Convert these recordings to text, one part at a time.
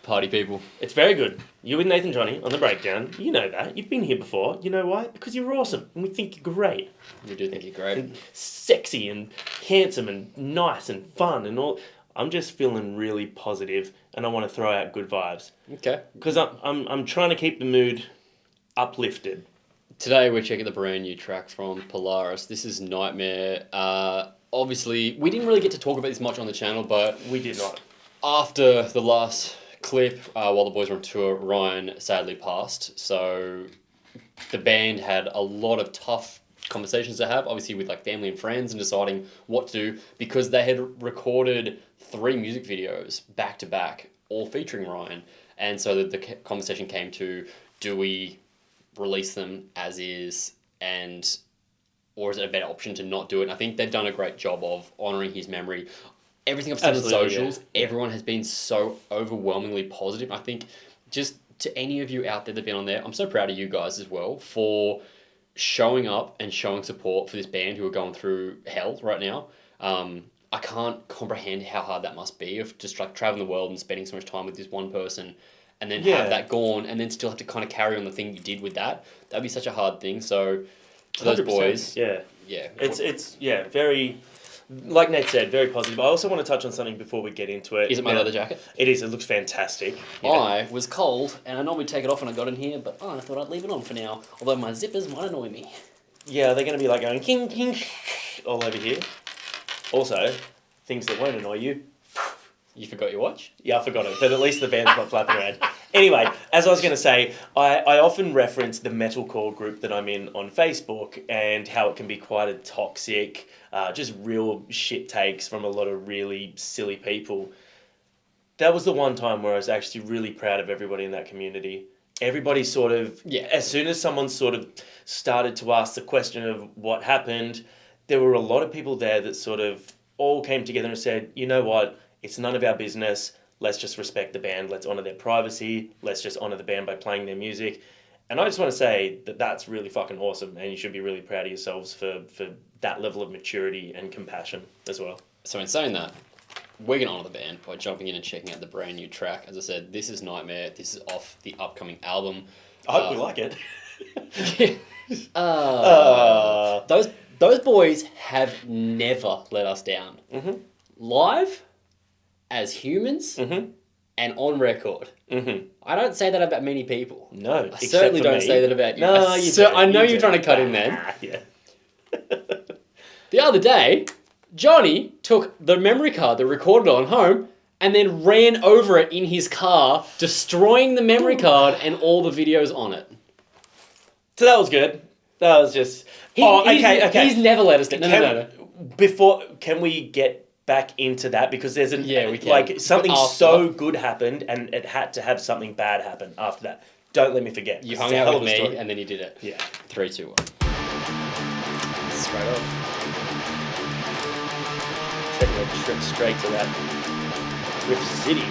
party people? It's very good. You and Nathan Johnny on the breakdown. You know that. You've been here before. You know why? Because you're awesome. And we think you're great. We do think you're great. And sexy and handsome and nice and fun and all. I'm just feeling really positive and I want to throw out good vibes. Okay. Because I'm trying to keep the mood uplifted. Today we're checking the brand new track from Polaris. This is Nightmare. Obviously, we didn't really get to talk about this much on the channel, but... We did not. After the last clip, while the boys were on tour, Ryan sadly passed. So the band had a lot of tough conversations to have, obviously with like family and friends, and deciding what to do, because they had recorded 3 music videos back to back, all featuring Ryan. And so the conversation came to, do we release them as is, or is it a better option to not do it? And I think they've done a great job of honouring his memory. Everything I've seen on socials, everyone has been so overwhelmingly positive. I think just to any of you out there that have been on there, I'm so proud of you guys as well for showing up and showing support for this band who are going through hell right now. I can't comprehend how hard that must be, of just like traveling the world and spending so much time with this one person and then have that gone and then still have to kind of carry on the thing you did with that. That'd be such a hard thing. So to those boys, yeah. It's very, like Nate said, very positive. I also want to touch on something before we get into it. Is it my leather jacket? It is. It looks fantastic. Yeah. I was cold, and I normally take it off when I got in here, but I thought I'd leave it on for now, although my zippers might annoy me. Yeah, they're going to be like going king, king, all over here. Also, things that won't annoy you. You forgot your watch? Yeah, I forgot it, but at least the band's not flapping around. Anyway, as I was going to say, I often reference the metalcore group that I'm in on Facebook and how it can be quite a toxic, just real shit takes from a lot of really silly people. That was the one time where I was actually really proud of everybody in that community. Everybody sort of, as soon as someone sort of started to ask the question of what happened, there were a lot of people there that sort of all came together and said, you know what, it's none of our business. Let's just respect the band. Let's honour their privacy. Let's just honour the band by playing their music. And I just want to say that that's really fucking awesome, and you should be really proud of yourselves for that level of maturity and compassion as well. So in saying that, we're going to honour the band by jumping in and checking out the brand new track. As I said, this is Nightmare. This is off the upcoming album. I hope we like it. Those boys have never let us down. Mm-hmm. Live, as humans, and on record. Mm-hmm. I don't say that about many people. No, I certainly don't say that about you. No, I know you're trying to cut in there. Yeah. The other day, Johnny took the memory card that recorded on home and then ran over it in his car, destroying the memory card and all the videos on it. So that was good. That was just... okay. He's never let us down. No. Before, can we get back into that? Because there's we can. Like, something so good happened and it had to have something bad happen after that. Don't let me forget. You hung out with me and then you did it. Yeah. 3, 2, 1. Straight off. Taking a trip straight to that Rift City.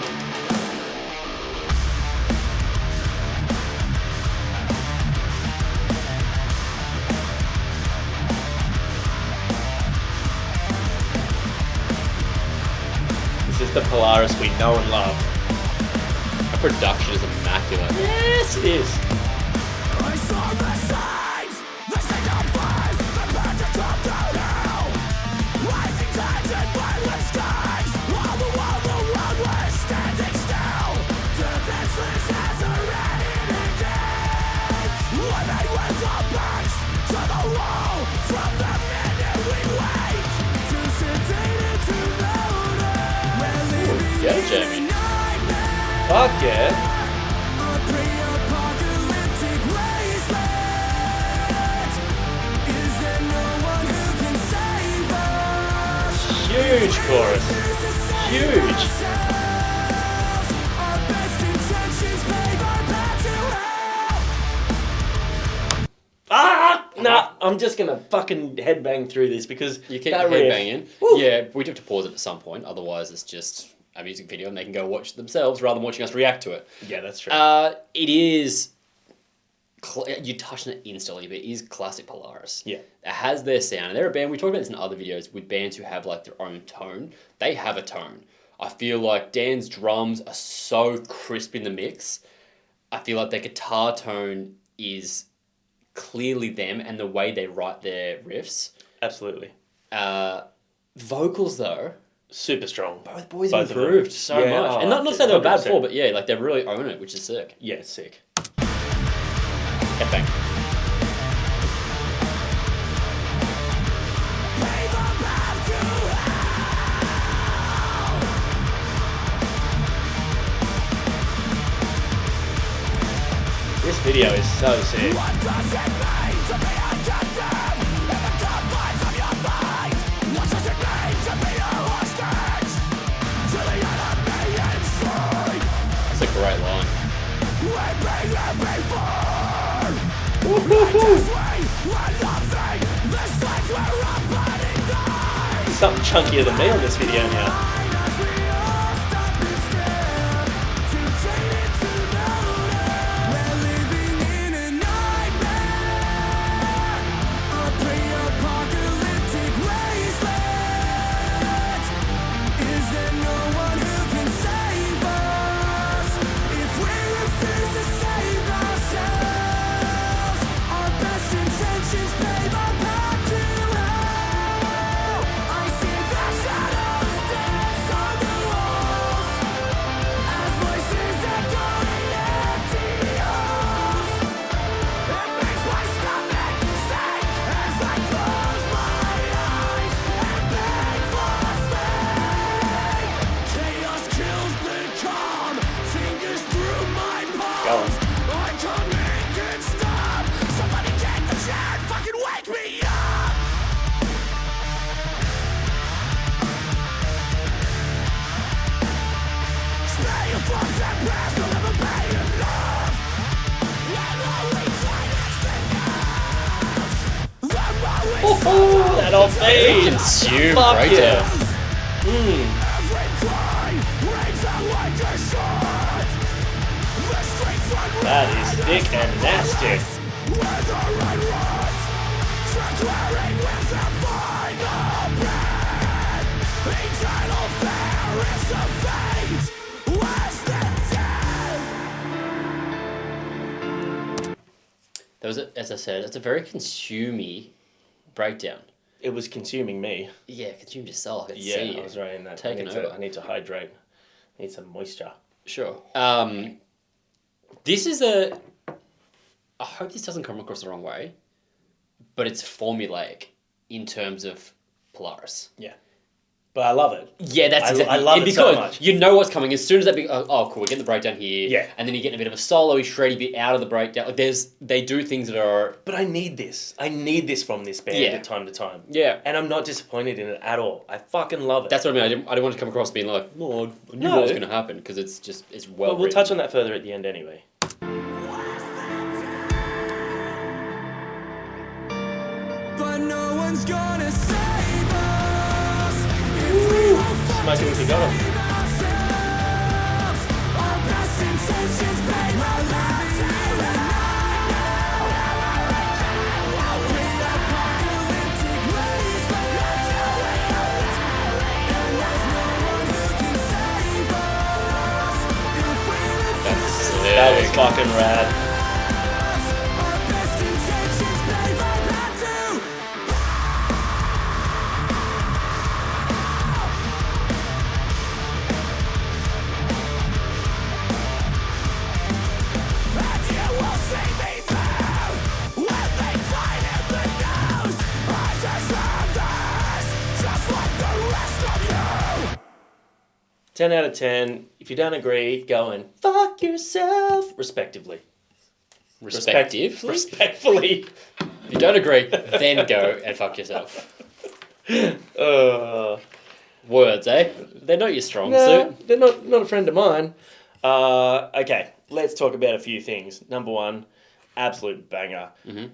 This is the Polaris we know and love. The production is immaculate. Yes, it is. I saw the signs, the signal fires, the birds are dropped out now. Rising tides and violent skies, all the world was standing still. Defenseless as a rat in a cage. Living with our backs to the wall, from the minute we wait. Too sedated to notice. We're living Yeah, Jamie. Fuck yeah. a pre-apocalyptic wasteland. Is there no one who can save us? Huge chorus. Huge. Our best intentions pave our path to hell. Nah, I'm just gonna fucking headbang through this because You keep that riff- headbanging. Woo. Yeah, we do have to pause it at some point, otherwise it's just a music video and they can go watch it themselves rather than watching us react to it. Yeah, that's true. It is... you touched on it instantly, but it is classic Polaris. Yeah. It has their sound. And they're a band, we talked about this in other videos, with bands who have like their own tone. They have a tone. I feel like Dan's drums are so crisp in the mix. I feel like their guitar tone is clearly them and the way they write their riffs. Absolutely. Vocals though, Super strong. both boys Both of them. improved so Yeah, much. oh, And not say they were bad 100%. before, but yeah, like they really own it, which is sick. Yeah, sick. Headbang. This video is so sick. What does it mean to be a captive in the confines of your mind? What does it mean to be a hostage to the enemy inside? That's a great line. We've been here before. Righteous we were nothing. The sights were up burning night. Something chunkier than me on this video now. As we all stop and stare, too jaded to notice. We're living in a nightmare, a pre-apocalyptic wasteland. Is there no one who can save us if we refuse to save ourselves? Our best intentions pave our path to hell. I see the shadows dance on the walls as voices echoing empty halls. It makes my stomach sink as I close my eyes and beg for sleep. Chaos kills the calm, fingers through my palms. I can't make it stop. Somebody take the chair and fucking wake me up. Stay your force and prayers will never be enough. And all we find is the noise. The more we That old beat. Consume Fuck breakdown. every cry rings out like a shot. The streets run That is thick and nasty. with the red rods, declaring with the final breath. Eternal fear is the fate, worse than death. That was, as I said, it's a very consumey breakdown. It was consuming me. Yeah, consumed yourself. I can Yeah, see you. I was right in that. Taking over. I need to hydrate. I need some moisture. Sure. This is a. I hope this doesn't come across the wrong way, but it's formulaic in terms of Polaris. Yeah. But I love it. Yeah, that's I exactly. love it so because much. you know what's coming as soon as that big. Oh, cool! We're getting the breakdown here. Yeah. And then you're getting a bit of a solo-y, shreddy bit out of the breakdown. Like they do things that are. But I need this. I need this from this band Yeah. at time to time. Yeah. And I'm not disappointed in it at all. I fucking love it. That's what I mean. I didn't want to come across being like, no, I knew No. what was going to happen because it's well. But we'll written. touch on that further at the end anyway. But no one's gonna save us if we won't Smoke it if you got 'em. save ourselves. Our best intentions pave our lives to pre-apocalyptic wasteland. And there's no one who can save us if we refuse to sick. That was fucking rad. our best intentions pave our path to and you will see me there when they find in the news. I deserve this, just like the rest of you. 10 out of 10. If you don't agree, go and fuck yourself. Respectively. Respective. Respectfully. If you don't agree, then go and fuck yourself. Words, eh? They're not your strong No, suit. they're not a friend of mine. Okay, let's talk about a few things. Number one, absolute banger. Mhm.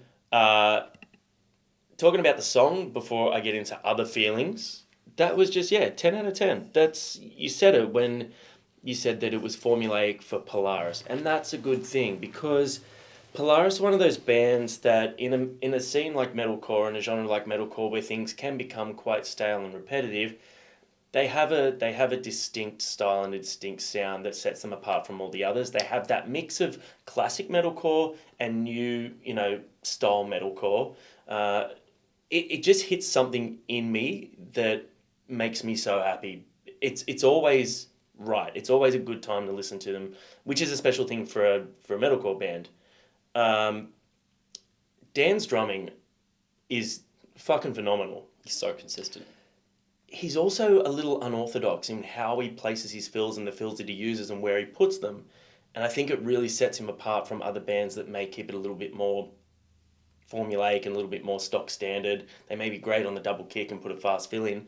Talking about the song before I get into other feelings, that was just, 10 out of 10. You said it when you said that it was formulaic for Polaris, and that's a good thing because Polaris is one of those bands that in a scene like metalcore, in a genre like metalcore where things can become quite stale and repetitive, they have a distinct style and a distinct sound that sets them apart from all the others. They have that mix of classic metalcore and new, style metalcore. It just hits something in me that makes me so happy. It's always right. It's always a good time to listen to them, which is a special thing for a metalcore band. Dan's drumming is fucking phenomenal. He's so consistent. He's also a little unorthodox in how he places his fills and the fills that he uses and where he puts them. And I think it really sets him apart from other bands that may keep it a little bit more formulaic and a little bit more stock standard. They may be great on the double kick and put a fast fill in.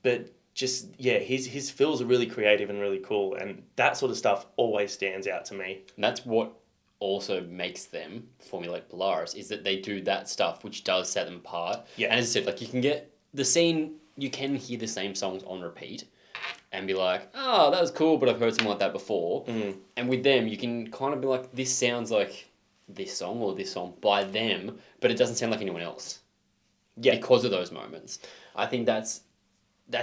But just, yeah, his fills are really creative and really cool. And that sort of stuff always stands out to me. And that's what also makes them formulate Polaris, is that they do that stuff which does set them apart. Yeah. And as I said, like, you can get the scene, you can hear the same songs on repeat and be like, oh, that was cool, but I've heard something like that before. Mm. And with them, you can kind of be like, this sounds like this song or this song by them, but it doesn't sound like anyone else. Yeah. Because of those moments. I think that's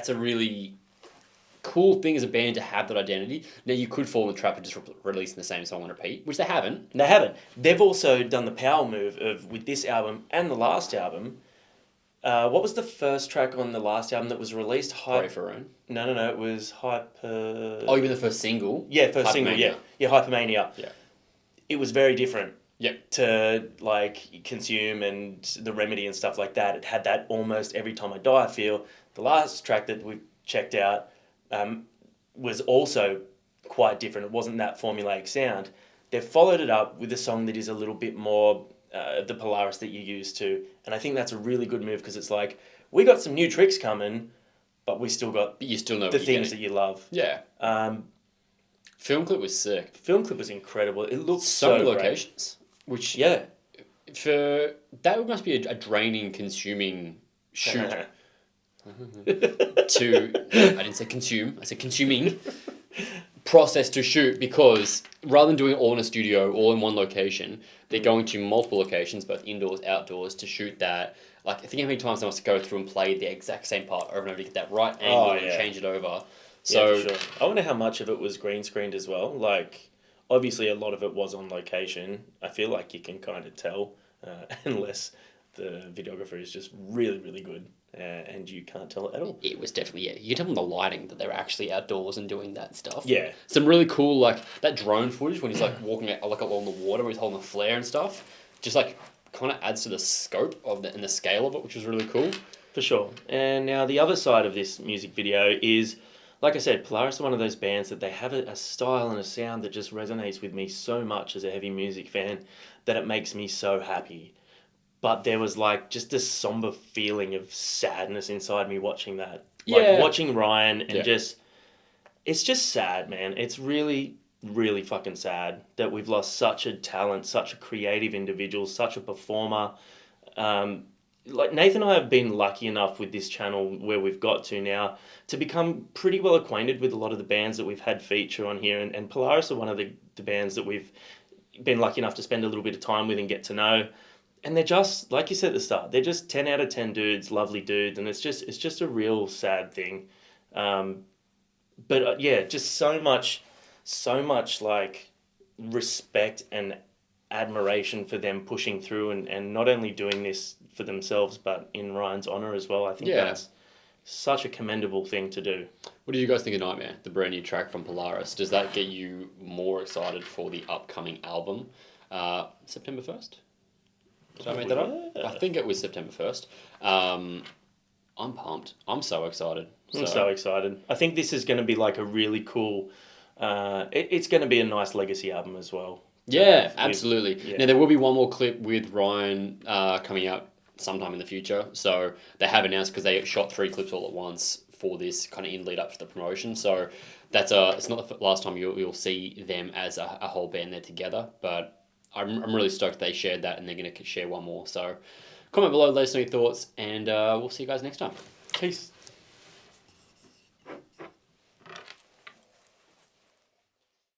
a really cool thing as a band to have that identity. Now, you could fall in the trap of just releasing the same song on repeat, which they haven't. They haven't. They've also done the power move of, with this album and the last album. What was the first track on the last album that was released? Pray for Own. No. It was Hyper... Oh, you mean the first single? Yeah, first single, yeah. Yeah, Hypermania. Yeah. It was very different. Yep. To, like, Consume and The Remedy and stuff like that. It had that almost Every Time I Die feel. The last track that we checked out was also quite different. It wasn't that formulaic sound. They've followed it up with a song that is a little bit more the Polaris that you're used to. And I think that's a really good move because it's like, we got some new tricks coming, but we still got But you still know the what you're things that getting. you love. Yeah. Film clip was sick. Film clip was incredible. It looked So many great. locations. Which, Yeah. for that must be a draining, consuming shoot. To I didn't say consume, I said consuming process to shoot, because rather than doing it all in a studio, all in one location, they're going to multiple locations, both indoors, outdoors, to shoot that. Like, I think how many times they must go through and play the exact same part over and over to get that right angle and change it over. So yeah, for sure. I wonder how much of it was green screened as well. Like, obviously a lot of it was on location. I feel like you can kind of tell, unless the videographer is just really, really good. And you can't tell it at all. it was definitely, yeah. You can tell from the lighting that they were actually outdoors and doing that stuff. Yeah. Some really cool, like, that drone footage when he's, like, walking out, like, along the water where he's holding a flare and stuff. Just, like, kind of adds to the scope of and the scale of it, which was really cool. For sure. And now the other side of this music video is, like I said, Polaris are one of those bands that they have a style and a sound that just resonates with me so much as a heavy music fan that it makes me so happy. But there was, like, just this somber feeling of sadness inside me watching that. Like, Yeah. watching Ryan and it's just sad, man. It's really, really fucking sad that we've lost such a talent, such a creative individual, such a performer. Like, Nathan and I have been lucky enough with this channel where we've got to now to become pretty well acquainted with a lot of the bands that we've had feature on here. And Polaris are one of the bands that we've been lucky enough to spend a little bit of time with and get to know. And they're just, like you said at the start, they're just 10 out of 10 dudes, lovely dudes, and it's just a real sad thing. But yeah, just so much like respect and admiration for them pushing through and not only doing this for themselves, but in Ryan's honor as well. I think that's such a commendable thing to do. What did you guys think of Nightmare, the brand new track from Polaris? Does that get you more excited for the upcoming album? September 1st? Did I make that up? I think it was September 1st. I'm pumped. I'm so excited. I'm so excited. I think this is going to be like a really cool... it's going to be a nice legacy album as well. Yeah, absolutely. Now, there will be one more clip with Ryan coming out sometime in the future. So they have announced, because they shot 3 clips all at once for this kind of in lead up to the promotion. So that's it's not the last time you'll see them as a whole band there together. But I'm really stoked they shared that, and they're going to share one more. So comment below, let us know your thoughts, and we'll see you guys next time. Peace.